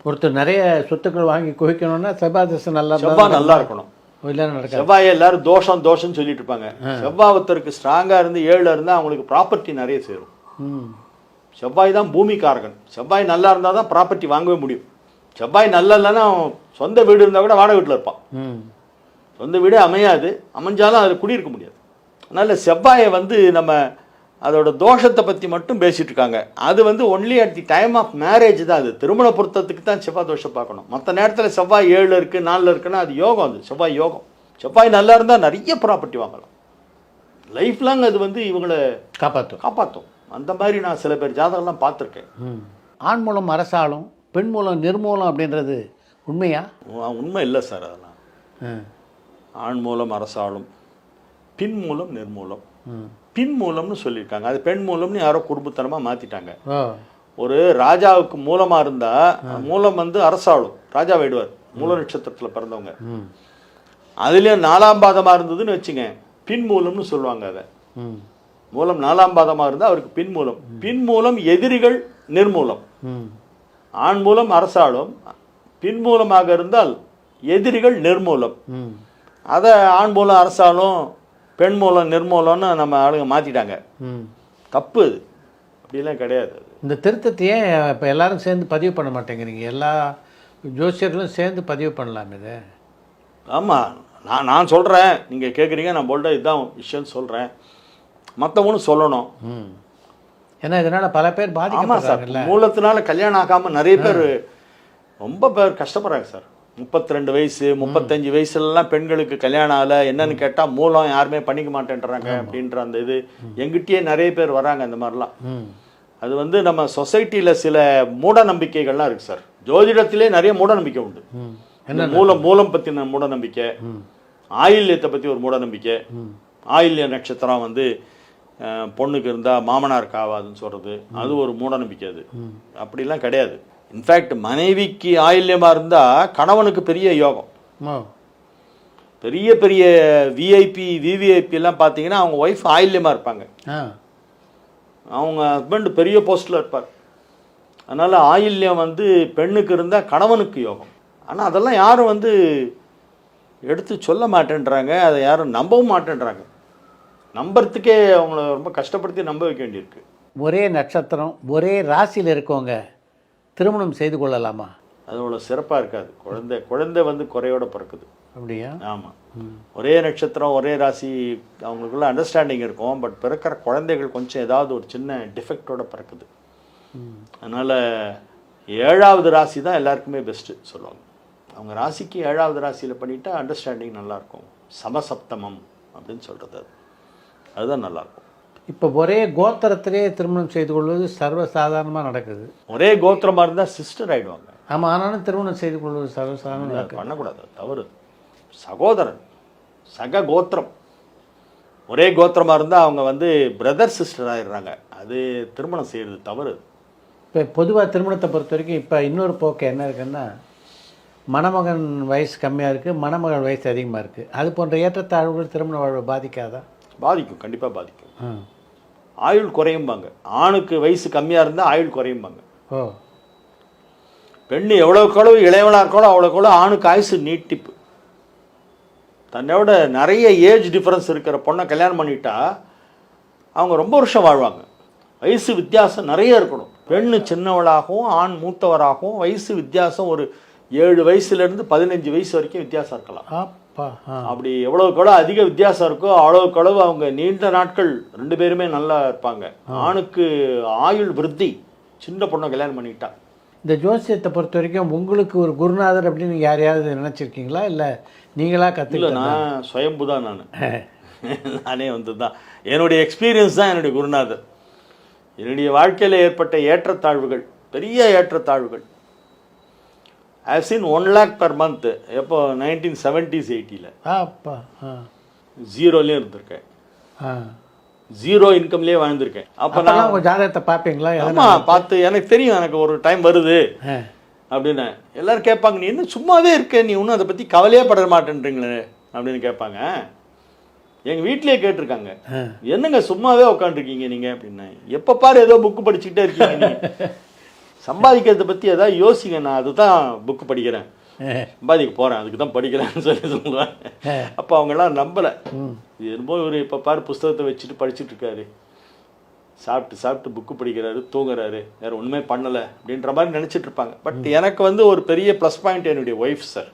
ஒருத்தர் நிறைய சொத்துக்கள் வாங்கி குவிக்கணும்னா செவ்வாய் திசை நல்லா செவ்வாய் நல்லா இருக்கணும். செவ்வாயை எல்லாரும் தோஷம்னு சொல்லிட்டு இருப்பாங்க. செவ்வாய் ஒருத்தருக்கு ஸ்ட்ராங்கா இருந்து 7ல் இருந்தால் அவங்களுக்கு ப்ராப்பர்ட்டி நிறைய சேரும். செவ்வாய் தான் பூமிக்காரகன். செவ்வாய் நல்லா இருந்தால் தான் ப்ராப்பர்ட்டி வாங்கவே முடியும். செவ்வாய் நல்லா இல்லைன்னா சொந்த வீடு இருந்தால் கூட வாடகை வீட்டில் இருப்பான். சொந்த வீடு அமையாது, அமைஞ்சாலும் அதில் குடியிருக்க முடியாது. அதனால் செவ்வாயை நம்ம அதோட தோஷத்தை பற்றி மட்டும் பேசிகிட்டு இருக்காங்க. அது only at the time of marriage தான். அது திருமண பொருத்தத்துக்கு தான் செவ்வாய் தோஷம் பார்க்கணும். மற்ற நேரத்தில் செவ்வாய் 7ல் இருக்குது 4ல் இருக்குன்னா அது யோகம். அது செவ்வாய் யோகம். செவ்வாய் நல்லா இருந்தால் நிறைய ப்ராப்பர்ட்டி வாங்கலாம். லைஃப் லாங் அது இவங்களை காப்பாற்றும். அந்த மாதிரி நான் சில பேர் ஜாதகம்லாம் பார்த்துருக்கேன். ஆண் மூலம் அரசாலும் பெண் மூலம் நிர்மூலம் அப்படின்றது உண்மையா? உண்மை இல்லை சார். அதெல்லாம் ஆண் மூலம் அரசாலும் பின் மூலம் நிர்மூலம். பின் மூலம்னு சொல்லியிருக்காங்க. அது பெண் மூலம்னு யாரோ குடும்பத்தனமாக மாற்றிட்டாங்க. ஒரு ராஜாவுக்கு மூலமாக இருந்தால் மூலம் அரசாளும், ராஜா விடுவார். மூல நட்சத்திரத்தில் பிறந்தவங்க. அதுலேயும் 4ஆம் பாதமாக இருந்ததுன்னு வச்சுங்க, பின் மூலம்னு சொல்லுவாங்க. அதை மூலம் 4ஆம் பாதமாக இருந்தால் அவருக்கு பின் மூலம். பின் மூலம் எதிரிகள் நிர்மூலம். ஆண் மூலம் அரசாளும், பின் மூலமாக இருந்தால் எதிரிகள் நிர்மூலம். அதை ஆண் மூலம் அரசாலும் பெண் மூலம் நிர்மூலம்னு நம்ம ஆளுங்க மாற்றிட்டாங்க. தப்பு. அது அப்படிலாம் கிடையாது. இந்த திருத்தத்தையே இப்போ எல்லாரும் சேர்ந்து பதிவு பண்ண மாட்டேங்கிறீங்க. எல்லா ஜோசியர்களும் சேர்ந்து பதிவு பண்ணலாம் இதை. ஆமாம், நான் சொல்கிறேன், நீங்கள் கேட்குறீங்க, நான் போல்டாக இதுதான் விஷயம்னு சொல்கிறேன். மற்றவங்களும் சொல்லணும். ஏன்னா இதனால் பல பேர் பாதிக்கப்படுறாங்கல்ல. மூலத்தினால கல்யாணம் ஆகாமல் நிறைய பேர் ரொம்ப பேர் கஷ்டப்படுறாங்க சார். 32 வயசு 35 வயசுலலாம் பெண்களுக்கு கல்யாணம் ஆகலை. என்னன்னு கேட்டால் மூலம் யாருமே பண்ணிக்க மாட்டேன்றாங்க அப்படின்ற அந்த இது எங்கிட்டயே நிறைய பேர் வராங்க. அந்த மாதிரிலாம் அது நம்ம சொசைட்டியில் சில மூட நம்பிக்கைகள்லாம் இருக்குது சார். ஜோதிடத்திலே நிறைய மூட நம்பிக்கை உண்டு. மூலம் பற்றின மூட நம்பிக்கை, ஆயில்யத்தை பற்றி ஒரு மூட நம்பிக்கை. ஆயில்ய நட்சத்திரம் பொண்ணுக்கு இருந்தால் மாமனாருக்கு ஆகாதுன்னு சொல்கிறது, அது ஒரு மூட நம்பிக்கை. அது அப்படிலாம் கிடையாது. இன்ஃபேக்ட் மனைவிக்கு ஆயில்யமாக இருந்தால் கணவனுக்கு பெரிய யோகம். பெரிய பெரிய விஐபி விவிஐபி எல்லாம் பார்த்தீங்கன்னா அவங்க ஒய்ஃப் ஆயில்யமாக இருப்பாங்க. அவங்க ஹஸ்பண்ட் பெரிய போஸ்டில் இருப்பார். அதனால் ஆயில்யம் பெண்ணுக்கு இருந்தால் கணவனுக்கு யோகம். ஆனால் அதெல்லாம் யாரும் எடுத்து சொல்ல மாட்டேன்றாங்க. அதை யாரும் நம்பவும் மாட்டேன்றாங்க. நம்புறதுக்கே அவங்கள ரொம்ப கஷ்டப்படுத்தி நம்ப வைக்க வேண்டியிருக்கு. ஒரே நட்சத்திரம் ஒரே ராசியில் இருக்கவங்க திருமணம் செய்து கொள்ளலாமா? அதோட சிறப்பாக இருக்காது. குழந்தை குறையோட பிறக்குது. அப்படியா? ஆமாம். ஒரே நட்சத்திரம் ஒரே ராசி அவங்களுக்குள்ள அண்டர்ஸ்டாண்டிங் இருக்கும். பட் பிறக்கிற குழந்தைகள் கொஞ்சம் ஏதாவது ஒரு சின்ன டிஃபெக்டோட பிறக்குது. அதனால் 7வது ராசி தான் எல்லாருக்குமே பெஸ்ட்டு சொல்லுவாங்க. அவங்க ராசிக்கு 7வது ராசியில் பண்ணிட்டா அண்டர்ஸ்டாண்டிங் நல்லாயிருக்கும். சமசப்தமம் அப்படின்னு சொல்கிறது அதுதான் நல்லாயிருக்கும். இப்போ ஒரே கோத்திரத்திலே திருமணம் செய்து கொள்வது சர்வசாதாரணமாக நடக்குது. ஒரே கோத்திரமாக இருந்தால் சிஸ்டர் ஆகிடுவாங்க. ஆமாம், ஆனாலும் திருமணம் செய்து கொள்வது சர்வசாதாரணமாக பண்ணக்கூடாது, தவறு. சகோதரன் சக கோத்திரம் ஒரே கோத்திரமாக இருந்தால் அவங்க பிரதர் சிஸ்டர் ஆகிடுறாங்க. அது திருமணம் செய்கிறது தவறு. இப்போ பொதுவாக திருமணத்தை பொறுத்த வரைக்கும் இப்போ இன்னொரு போக்கு என்ன இருக்குன்னா, மணமகன் வயசு கம்மியாக இருக்குது, மணமகள் வயசு அதிகமாக இருக்குது. அது போன்ற ஏற்றத்தாழ்வுகள் திருமண வாழ்வை பாதிக்காதா? பாதிக்கும், கண்டிப்பாக பாதிக்கும். ஆயுள் குறையும்பாங்க. ஆணுக்கு வயசு கம்மியாக இருந்தால் ஆயுள் குறையும்பாங்க. பெண்ணு எவ்வளோக்களவு இளையவனாக இருக்காளோ அவ்வளோக்களவு ஆணுக்கு ஆயுசு நீட்டிப்பு. தன்னோட நிறைய ஏஜ் டிஃப்ரென்ஸ் இருக்கிற பொண்ணை கல்யாணம் பண்ணிட்டா அவங்க ரொம்ப வருஷம் வாழ்வாங்க. வயசு வித்தியாசம் நிறைய இருக்கணும். பெண்ணு சின்னவளாகவும் ஆண் மூத்தவராகவும் வயசு வித்தியாசம் ஒரு 7 வயசுலேருந்து 15 வயசு வரைக்கும் வித்தியாசம் இருக்கலாம். அப்படி எவ்வளோக்களவு அதிக வித்தியாசம் இருக்கோ அவ்வளோக்களவு அவங்க நீண்ட நாட்கள் 2 பேருமே நல்லா இருப்பாங்க. ஆணுக்கு ஆயுள் விருத்தி சின்ன பொண்ணை கல்யாணம் பண்ணிட்டா. இந்த ஜோசியத்தை பொறுத்த வரைக்கும் உங்களுக்கு ஒரு குருநாதர் அப்படின்னு யாரையாவது நினச்சிருக்கீங்களா, இல்லை நீங்களா கற்றுக்கல? நான் சுயம்பு தான். நானே தான் என்னுடைய எக்ஸ்பீரியன்ஸ் தான் என்னுடைய குருநாதர். என்னுடைய வாழ்க்கையில் ஏற்பட்ட ஏற்றத்தாழ்வுகள், பெரிய ஏற்றத்தாழ்வுகள். I have seen 1 lakh per month. எப்போ 1970s 80s. அப்பா, ஜீரோலேயும் இருந்திருக்கேன். 0 இன்கம்லேயே வாழ்ந்திருக்கேன். அப்போ நான் உங்கள் ஜாதகத்தை பார்ப்பீங்களா? ஆமாம், பார்த்து எனக்கு தெரியும் எனக்கு ஒரு டைம் வருது அப்படின்னு. எல்லோரும் கேட்பாங்க, நீ என்ன சும்மாவே இருக்க, நீ ஒன்றும் அதை பற்றி கவலையே பட மாட்டேன்றீங்களே அப்படின்னு கேட்பாங்க. எங்கள் வீட்டிலே கேட்டிருக்காங்க, என்னங்க சும்மாவே உட்காந்துருக்கீங்க நீங்கள் அப்படின்னு. எப்போ பாரு ஏதோ புக்கு படிச்சுக்கிட்டே இருக்கீங்க. சம்பாதிக்கிறத பற்றி ஏதாவது யோசிங்க, நான் அதுதான் புக்கு படிக்கிறேன், சம்பாதிக்க போகிறேன், அதுக்கு தான் படிக்கிறேன்னு சொல்லுவேன். அப்போ அவங்கெல்லாம் நம்பலை. இது என்னமோ இவர் இப்போ பாரு புஸ்தகத்தை வச்சுட்டு படிச்சுட்டு இருக்காரு, சாப்பிட்டு புக்கு படிக்கிறாரு, தூங்குறாரு, வேறு ஒன்றுமே பண்ணலை அப்படின்ற மாதிரி நினச்சிட்டு இருப்பாங்க. பட் எனக்கு வந்து ஒரு பெரிய ப்ளஸ் பாயிண்ட் என்னுடைய ஒய்ஃப் சார்.